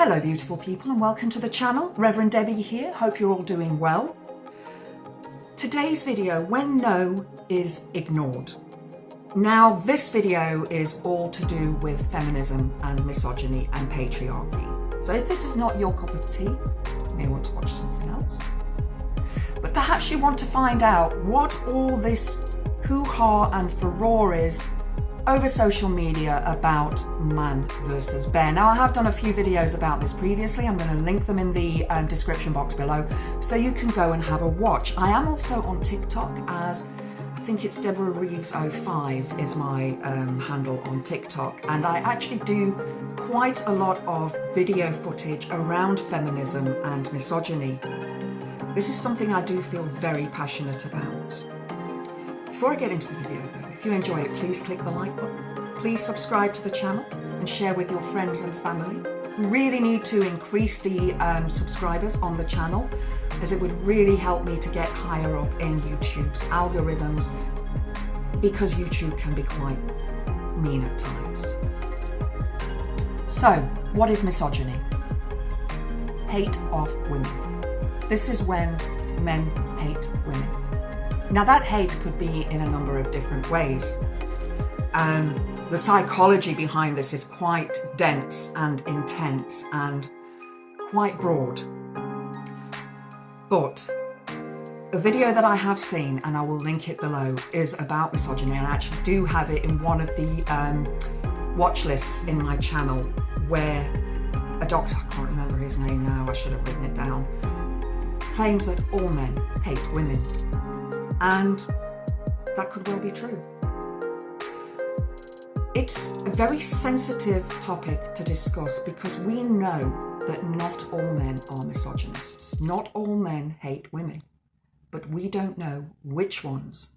Hello beautiful people and welcome to the channel. Reverend Debbie here, hope you're all doing well. Today's video, when no is ignored. Now this video is all to do with feminism and misogyny and patriarchy. So if this is not your cup of tea, you may want to watch something else. But perhaps you want to find out what all this hoo-ha and furore is over social media about man versus bear. Now I have done a few videos about this previously. I'm going to link them in the description box below so you can go and have a watch. I am also on TikTok as I think it's Deborah Reeves 05 is my handle on TikTok, and I actually do quite a lot of video footage around feminism and misogyny. This is something I do feel very passionate about. Before I get into the video though, if you enjoy it, please click the like button. Please subscribe to the channel and share with your friends and family. We really need to increase the subscribers on the channel, as it would really help me to get higher up in YouTube's algorithms, because YouTube can be quite mean at times. So, what is misogyny? Hate of women. This is when men hate women. Now that hate could be in a number of different ways. The psychology behind this is quite dense and intense and quite broad. But a video that I have seen, and I will link it below, is about misogyny, and I actually do have it in one of the watch lists in my channel, where a doctor, I can't remember his name now, I should have written it down, claims that all men hate women. And that could well be true. It's a very sensitive topic to discuss because we know that not all men are misogynists. Not all men hate women, but we don't know which ones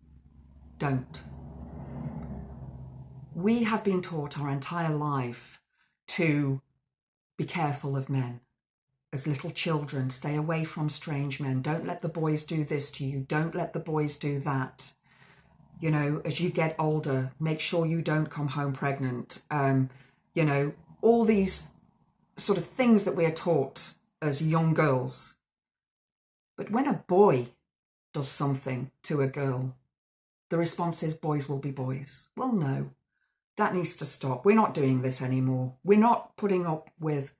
don't. We have been taught our entire life to be careful of men. As little children, stay away from strange men. Don't let the boys do this to you. Don't let the boys do that. You know, as you get older, make sure you don't come home pregnant. You know, all these sort of things that we are taught as young girls. But when a boy does something to a girl, the response is boys will be boys. Well, no, that needs to stop. We're not doing this anymore. We're not putting up with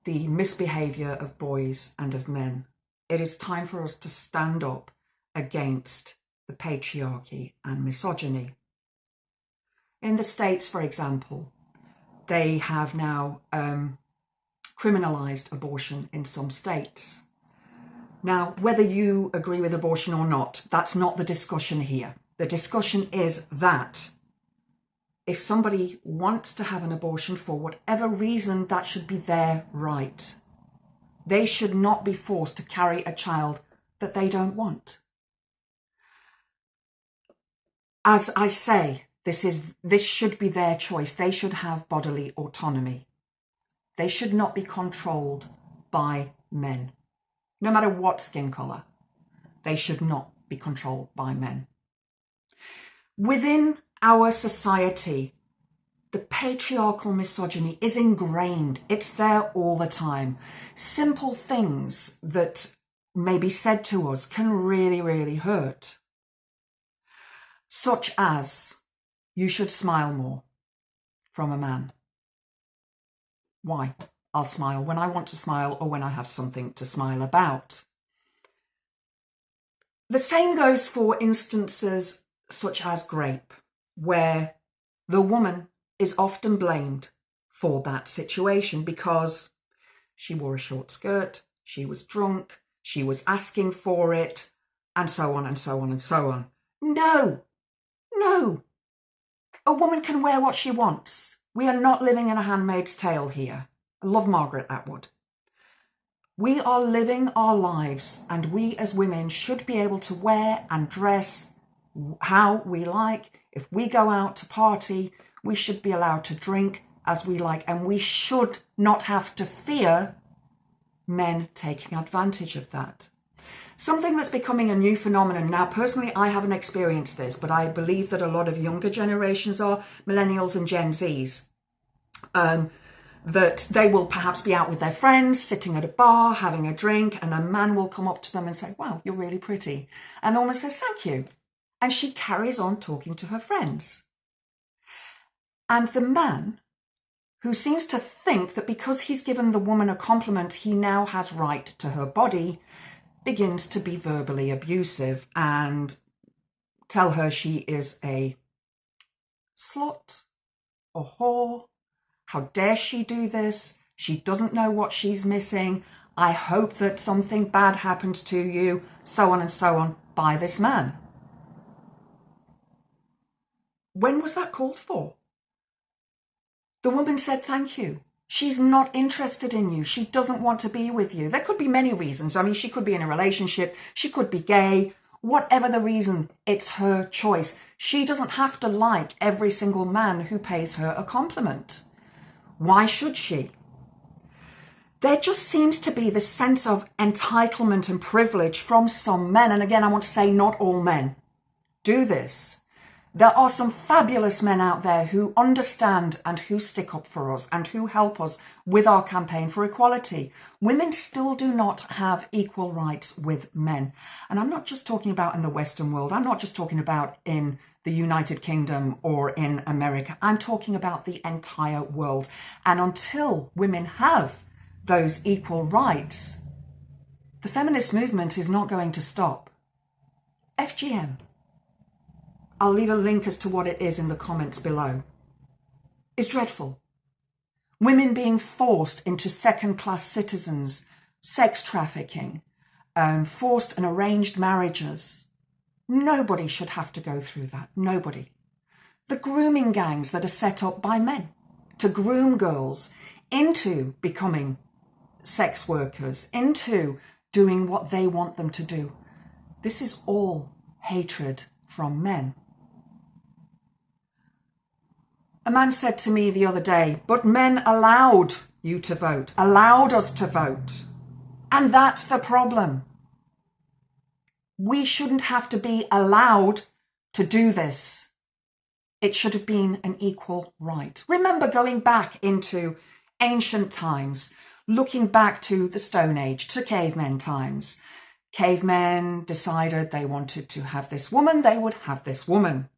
the misbehaviour of boys and of men. It is time for us to stand up against the patriarchy and misogyny. In the States, for example, they have now criminalised abortion in some states. Now, whether you agree with abortion or not, that's not the discussion here. The discussion is that if somebody wants to have an abortion for whatever reason, that should be their right. They should not be forced to carry a child that they don't want. As I say, this should be their choice. They should have bodily autonomy. They should not be controlled by men. No matter what skin colour, they should not be controlled by men. Within our society, the patriarchal misogyny is ingrained. It's there all the time. Simple things that may be said to us can really, really hurt. Such as, you should smile more from a man. Why? I'll smile when I want to smile or when I have something to smile about. The same goes for instances such as rape, where the woman is often blamed for that situation because she wore a short skirt, she was drunk, she was asking for it, and so on and so on and so on. No, no. A woman can wear what she wants. We are not living in A Handmaid's Tale here. I love Margaret Atwood. We are living our lives, and we as women should be able to wear and dress how we like. If we go out to party, we should be allowed to drink as we like, and we should not have to fear men taking advantage of that. Something that's becoming a new phenomenon now, personally, I haven't experienced this, but I believe that a lot of younger generations are, millennials and Gen Zs. that they will perhaps be out with their friends, sitting at a bar, having a drink, and a man will come up to them and say, wow, you're really pretty. And the woman says, thank you. And she carries on talking to her friends. And the man, who seems to think that because he's given the woman a compliment, he now has right to her body, begins to be verbally abusive and tell her she is a slut, a whore. How dare she do this? She doesn't know what she's missing. I hope that something bad happens to you, so on and so on, by this man. When was that called for? The woman said, thank you. She's not interested in you. She doesn't want to be with you. There could be many reasons. I mean, she could be in a relationship. She could be gay. Whatever the reason, it's her choice. She doesn't have to like every single man who pays her a compliment. Why should she? There just seems to be this sense of entitlement and privilege from some men. And again, I want to say not all men do this. There are some fabulous men out there who understand and who stick up for us and who help us with our campaign for equality. Women still do not have equal rights with men. And I'm not just talking about in the Western world. I'm not just talking about in the United Kingdom or in America. I'm talking about the entire world. And until women have those equal rights, the feminist movement is not going to stop. FGM. I'll leave a link as to what it is in the comments below. It's dreadful. Women being forced into second-class citizens, sex trafficking, forced and arranged marriages. Nobody should have to go through that. Nobody. The grooming gangs that are set up by men to groom girls into becoming sex workers, into doing what they want them to do. This is all hatred from men. A man said to me the other day, but men allowed you to vote, allowed us to vote. And that's the problem. We shouldn't have to be allowed to do this. It should have been an equal right. Remember going back into ancient times, looking back to the Stone Age, to cavemen times. Cavemen decided they wanted to have this woman, they would have this woman.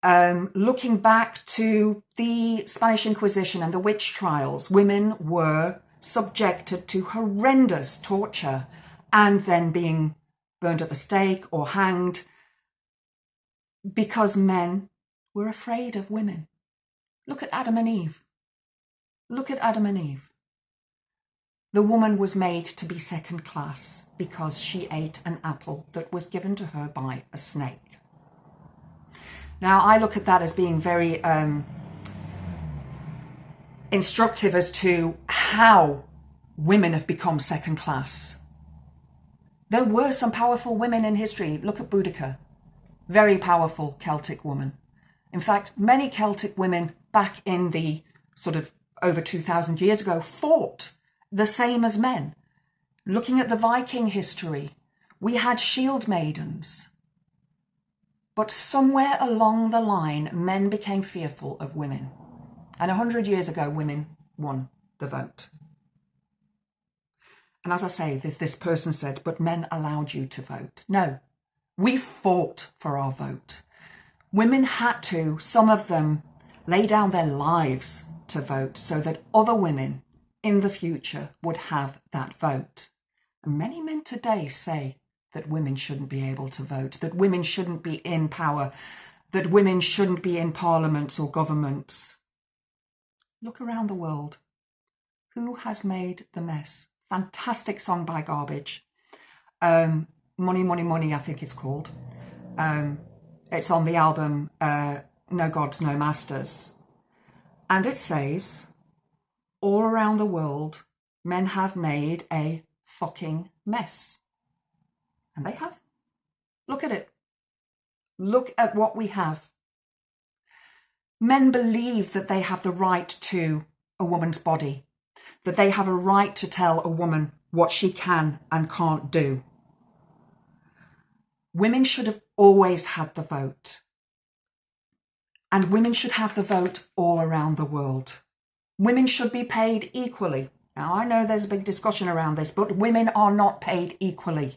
Looking back to the Spanish Inquisition and the witch trials, women were subjected to horrendous torture and then being burned at the stake or hanged because men were afraid of women. Look at Adam and Eve. Look at Adam and Eve. The woman was made to be second class because she ate an apple that was given to her by a snake. Now, I look at that as being very instructive as to how women have become second class. There were some powerful women in history. Look at Boudica, very powerful Celtic woman. In fact, many Celtic women back in the sort of over 2,000 years ago fought the same as men. Looking at the Viking history, we had shield maidens. But somewhere along the line, men became fearful of women. And 100 years ago, women won the vote. And as I say, this person said, but men allowed you to vote. No, we fought for our vote. Women had to, some of them, lay down their lives to vote so that other women in the future would have that vote. And many men today say that women shouldn't be able to vote, that women shouldn't be in power, that women shouldn't be in parliaments or governments. Look around the world. Who has made the mess? Fantastic song by Garbage. Money, Money, Money, I think it's called. It's on the album No Gods, No Masters. And it says, all around the world, men have made a fucking mess. And they have. Look at it. Look at what we have. Men believe that they have the right to a woman's body, that they have a right to tell a woman what she can and can't do. Women should have always had the vote. And women should have the vote all around the world. Women should be paid equally. Now, I know there's a big discussion around this, but women are not paid equally.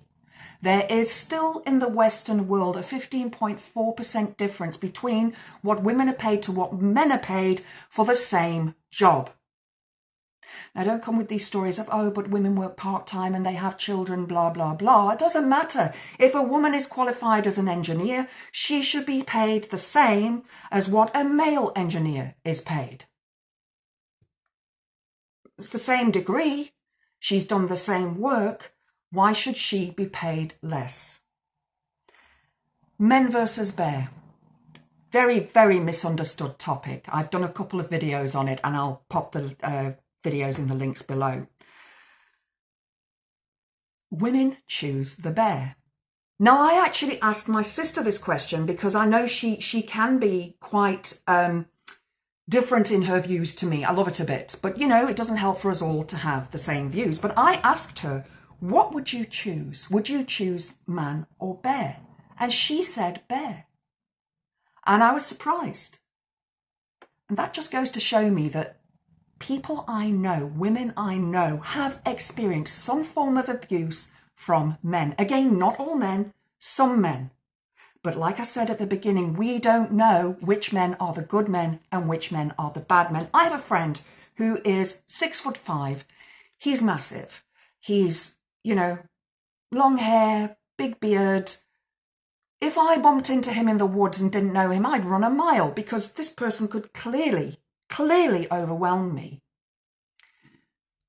There is still in the Western world a 15.4% difference between what women are paid to what men are paid for the same job. Now, don't come with these stories of, oh, but women work part-time and they have children, blah, blah, blah. It doesn't matter. If a woman is qualified as an engineer, she should be paid the same as what a male engineer is paid. It's the same degree. She's done the same work. Why should she be paid less? Men versus bear. Very, very misunderstood topic. I've done a couple of videos on it and I'll pop the videos in the links below. Women choose the bear. Now, I actually asked my sister this question because I know she can be quite different in her views to me. I love it a bit, but you know, it doesn't help for us all to have the same views. But I asked her, what would you choose? Would you choose man or bear? And she said bear. And I was surprised. And that just goes to show me that people I know, women I know, have experienced some form of abuse from men. Again, not all men, some men. But like I said at the beginning, we don't know which men are the good men and which men are the bad men. I have a friend who is 6'5". He's massive. He's, you know, long hair, big beard. If I bumped into him in the woods and didn't know him, I'd run a mile because this person could clearly overwhelm me.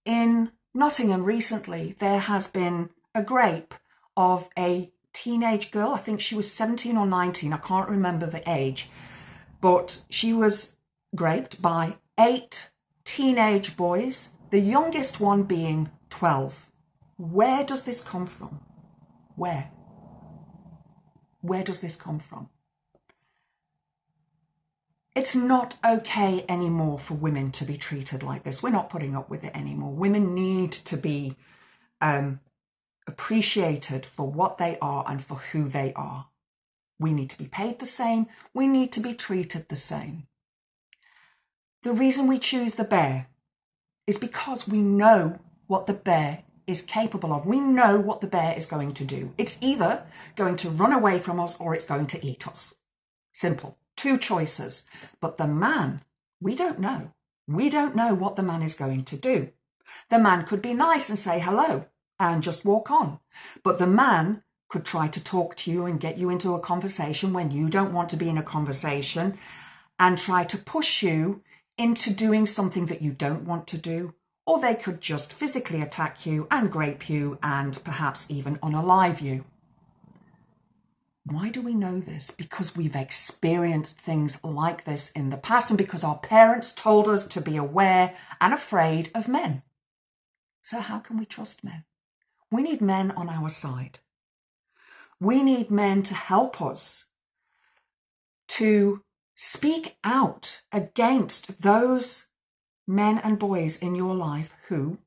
In Nottingham recently, there has been a grape of a teenage girl. I think she was 17 or 19. I can't remember the age. But she was raped by 8 teenage boys, the youngest one being 12. Where does this come from? Where? Where does this come from? It's not okay anymore for women to be treated like this. We're not putting up with it anymore. Women need to be appreciated for what they are and for who they are. We need to be paid the same. We need to be treated the same. The reason we choose the bear is because we know what the bear is capable of. We know what the bear is going to do. It's either going to run away from us or it's going to eat us. Simple. 2 choices. But the man, we don't know. We don't know what the man is going to do. The man could be nice and say hello and just walk on. But the man could try to talk to you and get you into a conversation when you don't want to be in a conversation and try to push you into doing something that you don't want to do. Or they could just physically attack you and grape you and perhaps even unalive you. Why do we know this? Because we've experienced things like this in the past and because our parents told us to be aware and afraid of men. So how can we trust men? We need men on our side. We need men to help us to speak out against those men and boys in your life who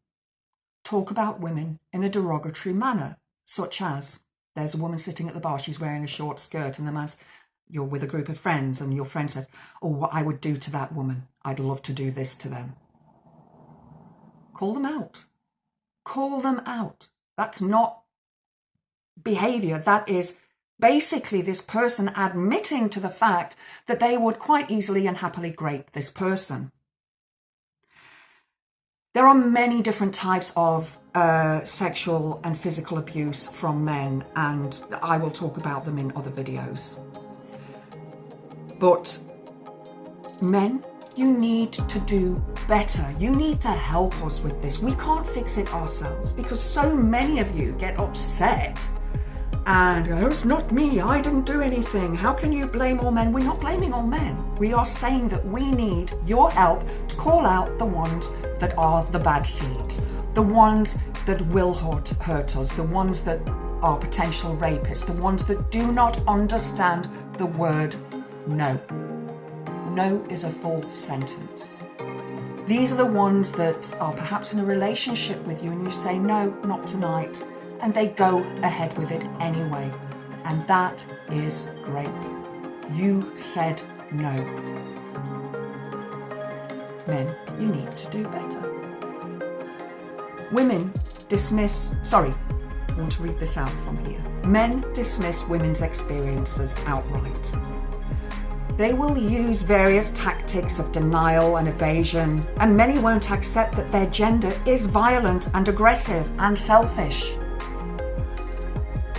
talk about women in a derogatory manner, such as there's a woman sitting at the bar, she's wearing a short skirt and the man's, you're with a group of friends and your friend says, oh, what I would do to that woman, I'd love to do this to them. Call them out. Call them out. That's not behaviour. That is basically this person admitting to the fact that they would quite easily and happily grape this person. There are many different types of sexual and physical abuse from men, and I will talk about them in other videos. But men, you need to do better. You need to help us with this. We can't fix it ourselves because so many of you get upset and, oh, it's not me, I didn't do anything. How can you blame all men? We're not blaming all men. We are saying that we need your help to call out the ones that are the bad seeds, the ones that will hurt us, the ones that are potential rapists, the ones that do not understand the word no. No is a full sentence. These are the ones that are perhaps in a relationship with you and you say, no, not tonight. And they go ahead with it anyway. And that is rape. You said no. Men, you need to do better. I want to read this out from here. Men dismiss women's experiences outright. They will use various tactics of denial and evasion, and many won't accept that their gender is violent and aggressive and selfish.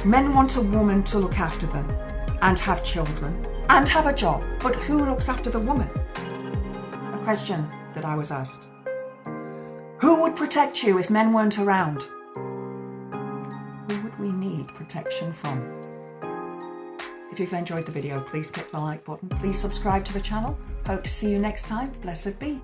Men want a woman to look after them and have children and have a job, but who looks after the woman? A question that I was asked. Who would protect you if men weren't around? Who would we need protection from? If you've enjoyed the video, please click the like button. Please subscribe to the channel. Hope to see you next time. Blessed be.